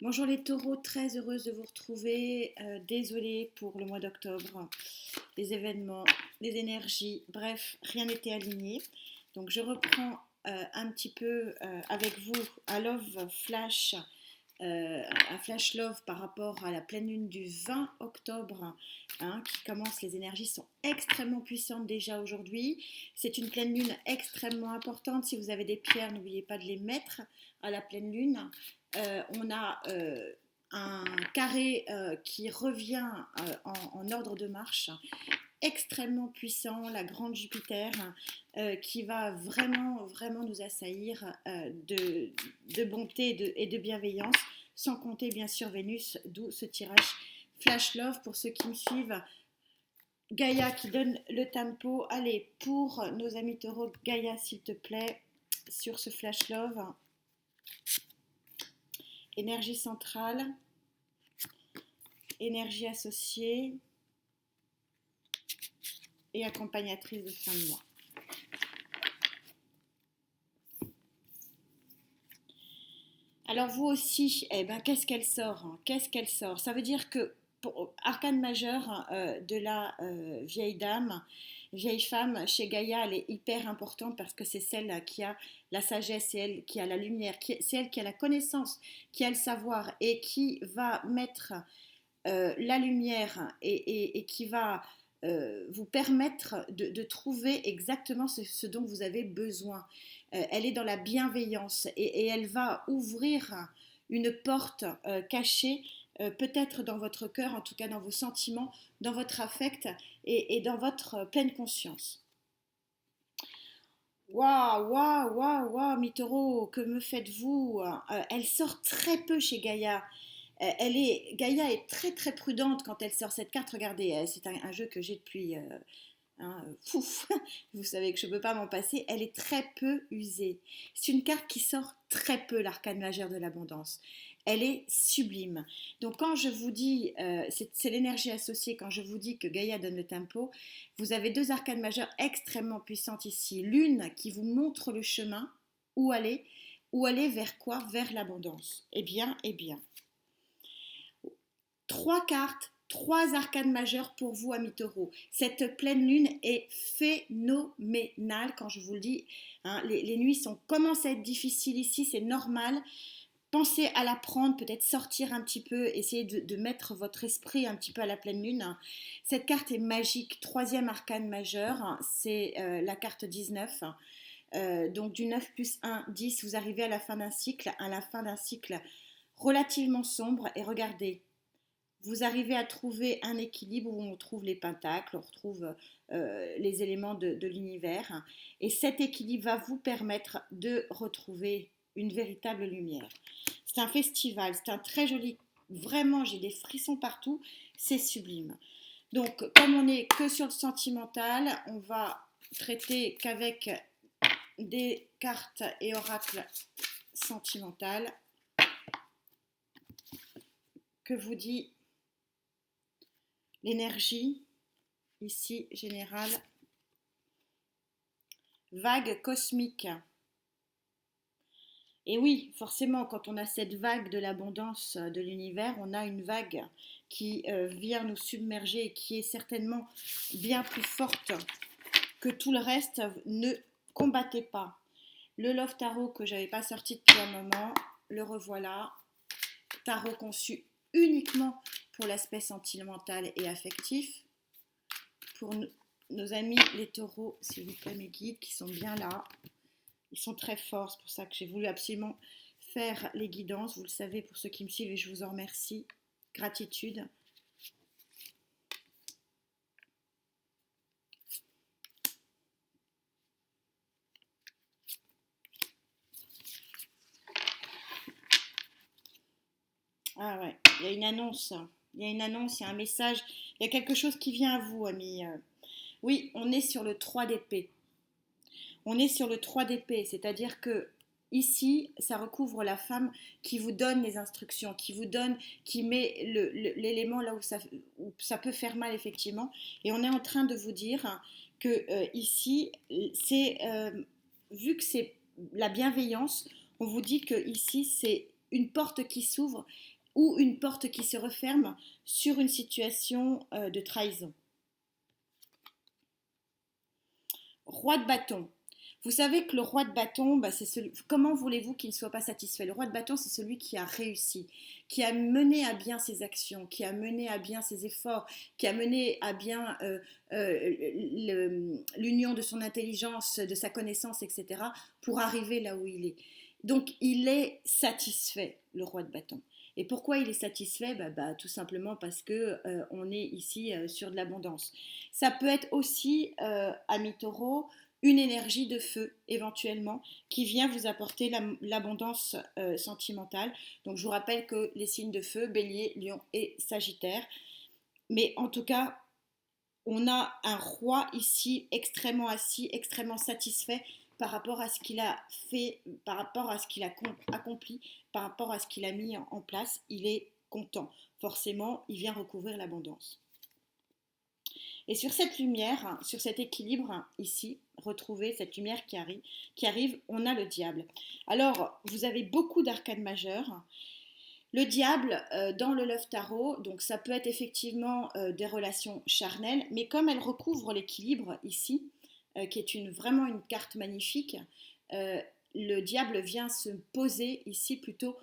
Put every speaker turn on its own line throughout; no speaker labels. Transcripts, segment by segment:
Bonjour les taureaux, très heureuse de vous retrouver. Désolée pour le mois d'octobre, les événements, les énergies, bref, rien n'était aligné. Donc je reprends un petit peu avec vous un love flash, un flash love par rapport à la pleine lune du 20 octobre qui commence. Les énergies sont extrêmement puissantes déjà aujourd'hui. C'est une pleine lune extrêmement importante. Si vous avez des pierres, n'oubliez pas de les mettre à la pleine lune. On a un carré qui revient en ordre de marche, extrêmement puissant, la grande Jupiter, qui va vraiment, vraiment nous assaillir de bonté et de bienveillance, sans compter bien sûr Vénus, d'où ce tirage Flash Love pour ceux qui me suivent. Gaïa qui donne le tempo. Allez, pour nos amis taureaux, Gaïa s'il te plaît, sur ce Flash Love. Énergie centrale, énergie associée et accompagnatrice de fin de mois. Alors vous aussi, qu'est-ce qu'elle sort? Qu'est-ce qu'elle sort? Ça veut dire que pour arcane majeur de la vieille femme, chez Gaïa, elle est hyper importante parce que c'est celle qui a la sagesse, c'est elle qui a la lumière, c'est elle qui a la connaissance, qui a le savoir et qui va mettre la lumière et qui va vous permettre de trouver exactement ce dont vous avez besoin. Elle est dans la bienveillance et elle va ouvrir une porte cachée, peut-être dans votre cœur, en tout cas dans vos sentiments, dans votre affect et dans votre pleine conscience. Waouh, waouh, waouh, waouh, Mitoro, que me faites-vous? Elle sort très peu chez Gaïa. Gaïa est très très prudente quand elle sort cette carte. Regardez, c'est un jeu que j'ai depuis fouf, vous savez que je ne peux pas m'en passer. Elle est très peu usée. C'est une carte qui sort très peu, l'arcane majeur de l'abondance. Elle est sublime. Donc quand je vous dis, c'est l'énergie associée, quand je vous dis que Gaïa donne le tempo, vous avez deux arcanes majeures extrêmement puissantes ici. L'une qui vous montre le chemin, où aller, vers quoi? Vers l'abondance. Eh bien, trois cartes, trois arcanes majeures pour vous, amis taureaux. Cette pleine lune est phénoménale, quand je vous le dis. Les nuits commencent à être difficiles ici, c'est normal. Pensez à la prendre, peut-être sortir un petit peu, essayer de mettre votre esprit un petit peu à la pleine lune. Cette carte est magique, troisième arcane majeur, c'est la carte 19. Donc du 9 plus 1, 10, vous arrivez à la fin d'un cycle relativement sombre. Et regardez, vous arrivez à trouver un équilibre où on retrouve les pentacles, on retrouve les éléments de l'univers. Et cet équilibre va vous permettre de retrouver une véritable lumière. C'est un festival, c'est un très joli, vraiment j'ai des frissons partout, c'est sublime. Donc comme on n'est que sur le sentimental, on va traiter qu'avec des cartes et oracles sentimentales. Que vous dit l'énergie ici générale? Vague cosmique. Et oui, forcément, quand on a cette vague de l'abondance de l'univers, on a une vague qui vient nous submerger et qui est certainement bien plus forte que tout le reste. Ne combattez pas. Le Love Tarot que je n'avais pas sorti depuis un moment, le revoilà. Tarot conçu uniquement pour l'aspect sentimental et affectif. Pour nos amis les taureaux, s'il vous plaît, mes guides qui sont bien là. Ils sont très forts, c'est pour ça que j'ai voulu absolument faire les guidances. Vous le savez pour ceux qui me suivent et je vous en remercie. Gratitude. Ah ouais, il y a une annonce. Il y a une annonce, il y a un message. Il y a quelque chose qui vient à vous, amis. Oui, on est sur le 3 d'épée. On est sur le 3 d'épée, c'est-à-dire que ici, ça recouvre la femme qui vous donne les instructions, qui vous donne, qui met l'élément là où ça peut faire mal effectivement. Et on est en train de vous dire que ici, c'est vu que c'est la bienveillance, on vous dit que ici c'est une porte qui s'ouvre ou une porte qui se referme sur une situation de trahison. Roi de bâton. Vous savez que le roi de bâton, comment voulez-vous qu'il ne soit pas satisfait? Le roi de bâton, c'est celui qui a réussi, qui a mené à bien ses actions, qui a mené à bien ses efforts, qui a mené à bien l'union de son intelligence, de sa connaissance, etc., pour arriver là où il est. Donc, il est satisfait, le roi de bâton. Et pourquoi il est satisfait? Tout simplement parce que on est ici sur de l'abondance. Ça peut être aussi, ami taureau, une énergie de feu éventuellement qui vient vous apporter l'abondance sentimentale. Donc je vous rappelle que les signes de feu, Bélier, Lion et Sagittaire. Mais en tout cas, on a un roi ici extrêmement assis, extrêmement satisfait par rapport à ce qu'il a fait, par rapport à ce qu'il a accompli, par rapport à ce qu'il a mis en place. Il est content. Forcément, il vient recouvrir l'abondance. Et sur cette lumière, sur cet équilibre ici, retrouver cette lumière qui arrive, on a le diable. Alors, vous avez beaucoup d'arcanes majeures. Le diable, dans le Love Tarot, donc ça peut être effectivement des relations charnelles, mais comme elle recouvre l'équilibre ici, qui est vraiment une carte magnifique, le diable vient se poser ici plutôt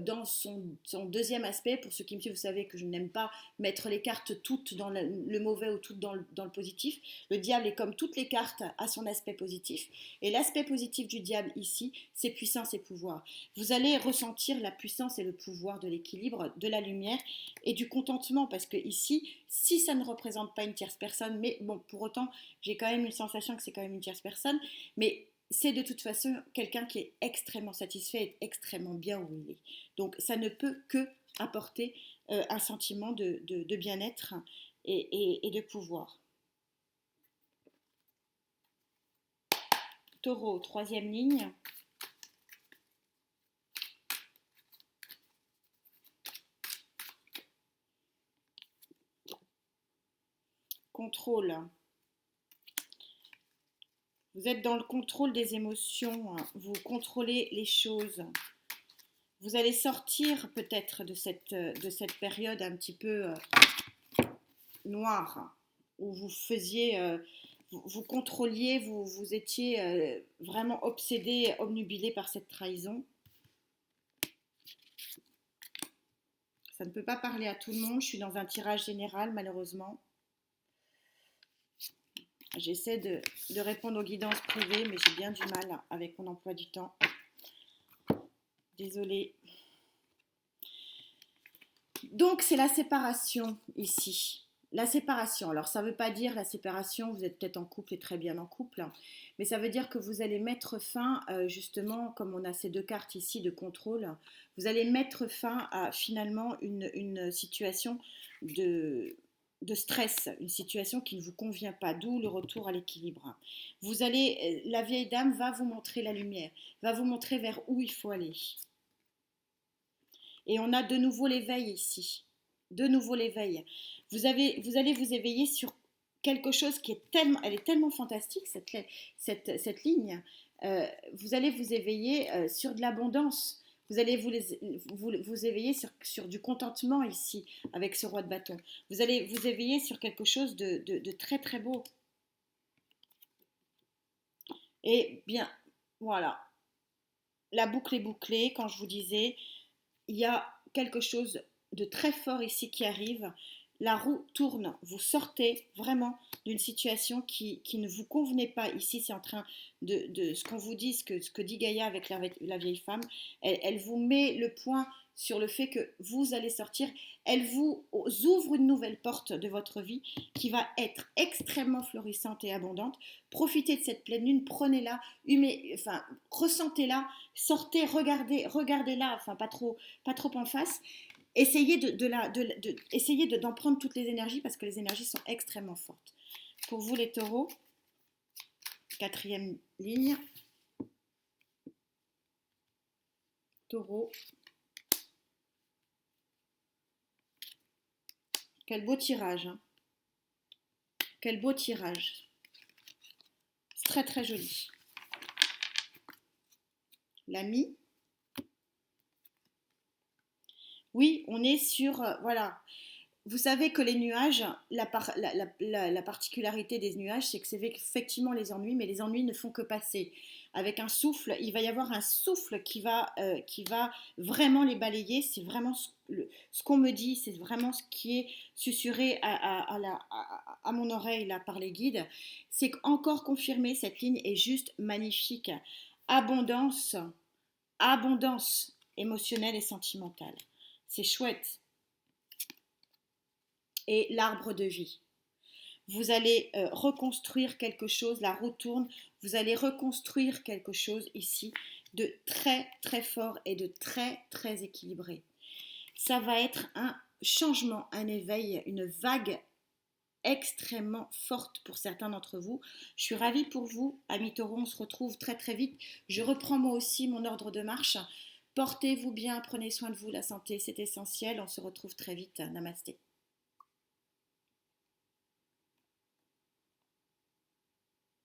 dans son deuxième aspect. Pour ceux qui me suivent, vous savez que je n'aime pas mettre les cartes toutes dans le mauvais ou toutes dans le positif. Le diable est comme toutes les cartes à son aspect positif. Et l'aspect positif du diable ici, c'est puissance et pouvoir. Vous allez ressentir la puissance et le pouvoir de l'équilibre, de la lumière et du contentement. Parce que ici, si ça ne représente pas une tierce personne, mais bon, pour autant, j'ai quand même une sensation que c'est quand même une tierce personne, mais c'est de toute façon quelqu'un qui est extrêmement satisfait et extrêmement bien où il est. Donc ça ne peut que apporter un sentiment de bien-être et de pouvoir. Taureau, troisième ligne. Contrôle. Vous êtes dans le contrôle des émotions, vous contrôlez les choses. Vous allez sortir peut-être de cette période un petit peu noire où vous faisiez, vous contrôliez, vous étiez vraiment obsédé, obnubilé par cette trahison. Ça ne peut pas parler à tout le monde, je suis dans un tirage général malheureusement. J'essaie de répondre aux guidances privées, mais j'ai bien du mal avec mon emploi du temps. Désolée. Donc, c'est la séparation ici. La séparation. Alors, ça ne veut pas dire la séparation, vous êtes peut-être en couple et très bien en couple, hein, mais ça veut dire que vous allez mettre fin, justement, comme on a ces deux cartes ici de contrôle, vous allez mettre fin à finalement une situation de stress, une situation qui ne vous convient pas, d'où le retour à l'équilibre. Vous allez, la vieille dame va vous montrer la lumière, va vous montrer vers où il faut aller. Et on a de nouveau l'éveil ici, de nouveau l'éveil. Vous allez vous éveiller sur quelque chose qui est tellement, elle est tellement fantastique cette ligne. Vous allez vous éveiller sur de l'abondance. Vous allez vous éveiller sur du contentement ici, avec ce roi de bâton. Vous allez vous éveiller sur quelque chose de très très beau. Et bien, voilà. La boucle est bouclée, quand je vous disais, il y a quelque chose de très fort ici qui arrive. La roue tourne, vous sortez vraiment d'une situation qui ne vous convenait pas. Ici, c'est en train de ce qu'on vous dit, ce que dit Gaïa avec la vieille femme. Elle vous met le point sur le fait que vous allez sortir. Elle vous ouvre une nouvelle porte de votre vie qui va être extrêmement florissante et abondante. Profitez de cette pleine lune, prenez-la, ressentez-la, sortez, regardez-la, enfin pas trop en face. Essayez d'en prendre toutes les énergies parce que les énergies sont extrêmement fortes. Pour vous les taureaux, quatrième ligne. Taureau. Quel beau tirage. Hein. Quel beau tirage. C'est très très joli. L'ami. Oui, on est sur, voilà. Vous savez que les nuages, la particularité des nuages, c'est que c'est effectivement les ennuis, mais les ennuis ne font que passer. Avec un souffle, il va y avoir un souffle qui va vraiment les balayer. C'est vraiment ce qu'on me dit, c'est vraiment ce qui est susurré à mon oreille là, par les guides. C'est encore confirmé, cette ligne est juste magnifique. Abondance, abondance émotionnelle et sentimentale. C'est chouette. Et l'arbre de vie. Vous allez reconstruire quelque chose, la roue tourne, vous allez reconstruire quelque chose ici de très très fort et de très très équilibré. Ça va être un changement, un éveil, une vague extrêmement forte pour certains d'entre vous. Je suis ravie pour vous, amis taureaux, on se retrouve très très vite. Je reprends moi aussi mon ordre de marche. Portez-vous bien, prenez soin de vous, la santé c'est essentiel, on se retrouve très vite. Namasté.